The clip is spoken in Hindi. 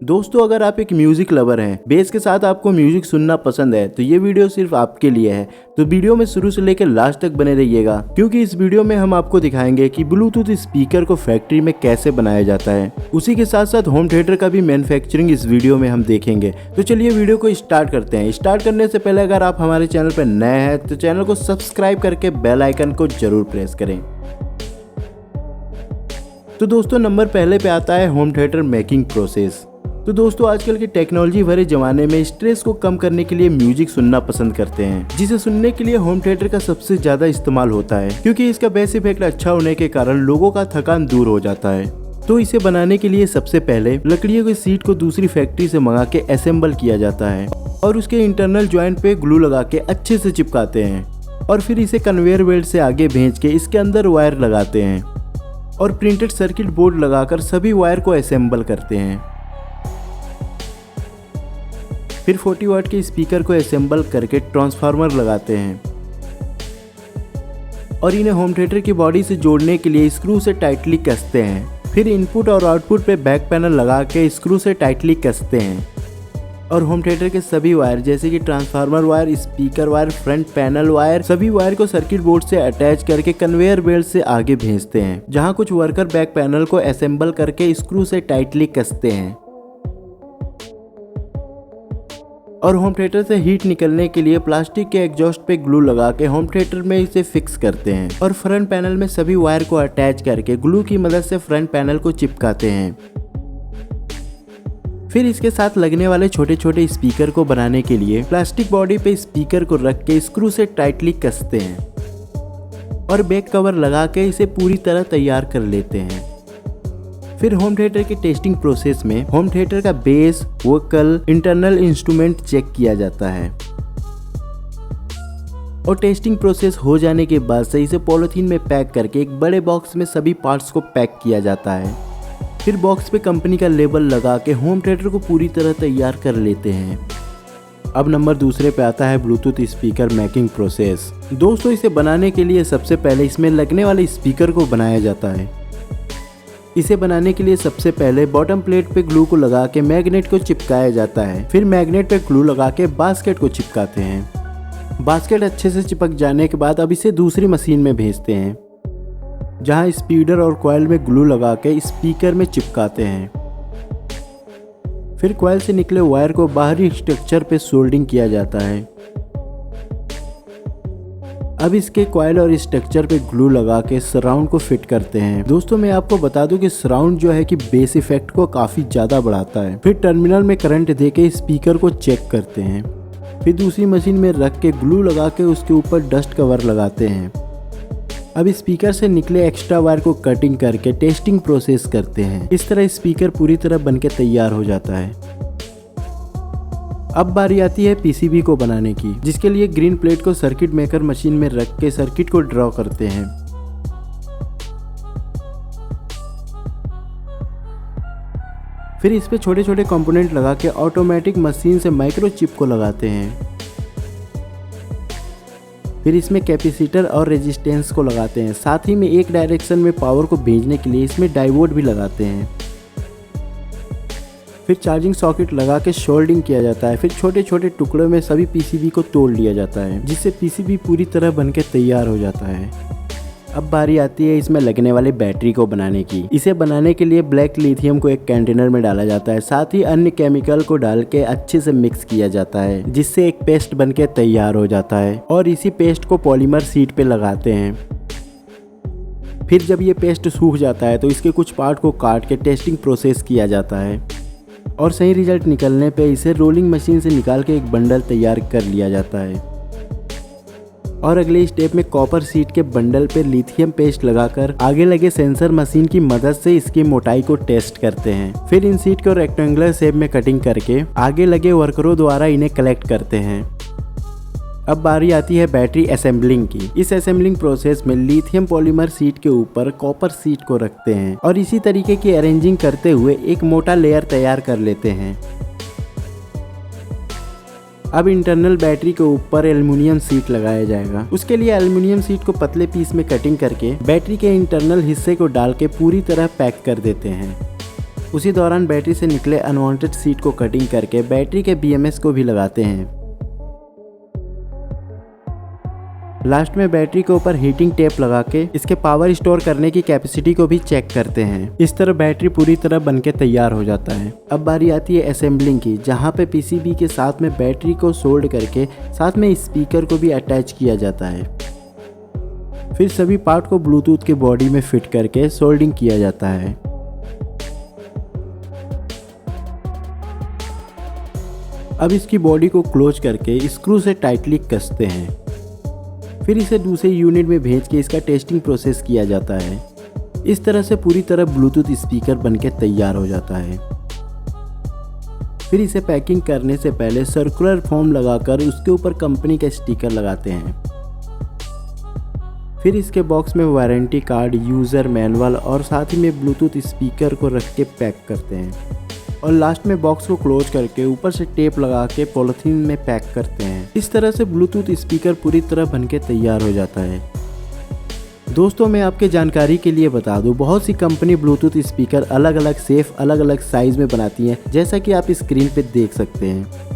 दोस्तों, अगर आप एक म्यूजिक लवर हैं, बेस के साथ आपको म्यूजिक सुनना पसंद है तो ये वीडियो सिर्फ आपके लिए है। तो वीडियो में शुरू से लेकर लास्ट तक बने रहिएगा, क्योंकि इस वीडियो में हम आपको दिखाएंगे कि ब्लूटूथ स्पीकर को फैक्ट्री में कैसे बनाया जाता है। उसी के साथ साथ होम थिएटर का भी मैन्युफैक्चरिंग इस वीडियो में हम देखेंगे। तो चलिए वीडियो को स्टार्ट करते हैं। स्टार्ट करने से पहले अगर आप हमारे चैनल पर नए हैं तो चैनल को सब्सक्राइब करके बेल आइकन को जरूर प्रेस करें। तो दोस्तों, नंबर पहले पे आता है होम थिएटर मेकिंग प्रोसेस। तो दोस्तों, आजकल के टेक्नोलॉजी भरे जमाने में स्ट्रेस को कम करने के लिए म्यूजिक सुनना पसंद करते हैं, जिसे सुनने के लिए होम थिएटर का सबसे ज्यादा इस्तेमाल होता है, क्योंकि इसका बेस इफेक्ट अच्छा होने के कारण लोगों का थकान दूर हो जाता है। तो इसे बनाने के लिए सबसे पहले लकड़ियों की सीट को दूसरी फैक्ट्री से मंगा के असेंबल किया जाता है और उसके इंटरनल ज्वाइंट पे ग्लू लगा के अच्छे से चिपकाते हैं और फिर इसे कन्वेयर बेल्ट से आगे भेज के इसके अंदर वायर लगाते हैं और प्रिंटेड सर्किट बोर्ड लगाकर सभी वायर को असेंबल करते हैं। फिर 40 वाट के स्पीकर को असेंबल करके ट्रांसफार्मर लगाते हैं और इन्हें होम थिएटर की बॉडी से जोड़ने के लिए स्क्रू से टाइटली कसते हैं। फिर इनपुट और आउटपुट पे बैक पैनल लगा के स्क्रू से टाइटली कसते हैं और होम थिएटर के सभी वायर जैसे कि transformer wire, speaker wire, front panel wire, सभी वायर को सर्किट बोर्ड से अटैच करके कन्वेयर बेल्ट से आगे भेजते हैं, जहां कुछ वर्कर बैक पैनल को असेंबल करके स्क्रू से टाइटली कसते हैं और होम थिएटर से हीट निकलने के लिए प्लास्टिक के एग्जॉस्ट पे ग्लू लगा के होम थिएटर में इसे फिक्स करते हैं और फ्रंट पैनल में सभी वायर को अटैच करके ग्लू की मदद से फ्रंट पैनल को चिपकाते हैं। फिर इसके साथ लगने वाले छोटे छोटे स्पीकर को बनाने के लिए प्लास्टिक बॉडी पे स्पीकर को रख के स्क्रू से टाइटली कसते हैं और बैक कवर लगा के इसे पूरी तरह तैयार कर लेते हैं। फिर होम थिएटर के टेस्टिंग प्रोसेस में होम थिएटर का bass, vocal, internal instrument check किया जाता है और टेस्टिंग प्रोसेस हो जाने के बाद से इसे पॉलिथीन में पैक करके एक बड़े बॉक्स में सभी पार्ट्स को पैक किया जाता है। फिर बॉक्स पे कंपनी का लेबल लगा के होम थिएटर को पूरी तरह तैयार कर लेते हैं। अब नंबर दूसरे पे आता है ब्लूटूथ स्पीकर मेकिंग प्रोसेस। दोस्तों, इसे बनाने के लिए सबसे पहले इसमें लगने वाले स्पीकर को बनाया जाता है। इसे बनाने के लिए सबसे पहले बॉटम प्लेट पे ग्लू को लगा के मैग्नेट को चिपकाया जाता है। फिर मैग्नेट पे ग्लू लगा के बास्केट को चिपकाते हैं। बास्केट अच्छे से चिपक जाने के बाद अब इसे दूसरी मशीन में भेजते हैं, जहां स्पीडर और कॉइल में ग्लू लगा के स्पीकर में चिपकाते हैं। फिर कॉइल से निकले वायर को बाहरी स्ट्रक्चर पे सोल्डिंग किया जाता है। अब इसके कॉइल और स्ट्रक्चर पे ग्लू लगा के सराउंड को फिट करते हैं। दोस्तों, मैं आपको बता दूं कि सराउंड जो है कि बेस इफेक्ट को काफी ज्यादा बढ़ाता है। फिर टर्मिनल में करंट देके स्पीकर को चेक करते हैं। फिर दूसरी मशीन में रख के ग्लू लगा के उसके ऊपर डस्ट कवर लगाते हैं। अब स्पीकर से निकले एक्स्ट्रा वायर को कटिंग करके टेस्टिंग प्रोसेस करते हैं। इस तरह स्पीकर पूरी तरह बनके तैयार हो जाता है। अब बारी आती है पीसीबी को बनाने की, जिसके लिए ग्रीन प्लेट को सर्किट मेकर मशीन में रख के सर्किट को ड्रॉ करते हैं। फिर इस पे छोटे छोटे कंपोनेंट लगा के ऑटोमेटिक मशीन से माइक्रो चिप को लगाते हैं। फिर इसमें कैपेसिटर और रेजिस्टेंस को लगाते हैं। साथ ही में एक डायरेक्शन में पावर को भेजने के लिए इसमें डायोड भी लगाते हैं। फिर चार्जिंग सॉकेट लगा के सोल्डिंग किया जाता है। फिर छोटे छोटे टुकड़ों में सभी पीसीबी को तोड़ लिया जाता है, जिससे पीसीबी पूरी तरह बनके तैयार हो जाता है। अब बारी आती है इसमें लगने वाली बैटरी को बनाने की। इसे बनाने के लिए ब्लैक लिथियम को एक कंटेनर में डाला जाता है, साथ ही अन्य केमिकल को डाल के अच्छे से मिक्स किया जाता है, जिससे एक पेस्ट बनके तैयार हो जाता है और इसी पेस्ट को पॉलीमर शीट पे लगाते हैं। फिर जब ये पेस्ट सूख जाता है तो इसके कुछ पार्ट को काट के टेस्टिंग प्रोसेस किया जाता है और सही रिजल्ट निकलने पे इसे रोलिंग मशीन से निकाल के एक बंडल तैयार कर लिया जाता है और अगले स्टेप में कॉपर शीट के बंडल पे लिथियम पेस्ट लगाकर आगे लगे सेंसर मशीन की मदद से इसकी मोटाई को टेस्ट करते हैं। फिर इन शीट को रेक्टेंगुलर शेप में कटिंग करके आगे लगे वर्करों द्वारा इन्हें कलेक्ट करते हैं। अब बारी आती है बैटरी असेंबलिंग की। इस असेंबलिंग प्रोसेस में लिथियम पॉलीमर शीट के ऊपर कॉपर शीट को रखते हैं और इसी तरीके की अरेंजिंग करते हुए एक मोटा लेयर तैयार कर लेते हैं। अब इंटरनल बैटरी के ऊपर एल्युमिनियम शीट लगाया जाएगा। उसके लिए एल्युमिनियम शीट को पतले पीस में कटिंग करके बैटरी के इंटरनल हिस्से को डाल के पूरी तरह पैक कर देते हैं। उसी दौरान बैटरी से निकले अनवांटेड सीड को कटिंग करके बैटरी के BMS को भी लगाते हैं। लास्ट में बैटरी के ऊपर हीटिंग टेप लगा के इसके पावर स्टोर करने की कैपेसिटी को भी चेक करते हैं। इस तरह बैटरी पूरी तरह बनके तैयार हो जाता है। अब बारी आती है असेंबलिंग की, जहाँ पे PCB के साथ में बैटरी को सोल्ड करके साथ में स्पीकर को भी अटैच किया जाता है। फिर सभी पार्ट को ब्लूटूथ के बॉडी में फिट करके सोल्डिंग किया जाता है। अब इसकी बॉडी को क्लोज करके स्क्रू से टाइटली कसते हैं। फिर इसे दूसरे यूनिट में भेज के इसका टेस्टिंग प्रोसेस किया जाता है। इस तरह से पूरी तरह ब्लूटूथ स्पीकर बनके तैयार हो जाता है। फिर इसे पैकिंग करने से पहले सर्कुलर फोम लगाकर उसके ऊपर कंपनी का स्टिकर लगाते हैं। फिर इसके बॉक्स में वारंटी कार्ड, यूज़र मैनुअल और साथ ही में ब्लूटूथ स्पीकर को रख के पैक करते हैं और लास्ट में बॉक्स को क्लोज करके ऊपर से टेप लगा के पॉलिथीन में पैक करते हैं। इस तरह से ब्लूटूथ स्पीकर पूरी तरह बनके तैयार हो जाता है। दोस्तों, मैं आपके जानकारी के लिए बता दूं, बहुत सी कंपनी ब्लूटूथ स्पीकर अलग अलग सेफ अलग अलग साइज में बनाती हैं, जैसा कि आप स्क्रीन पे देख सकते हैं।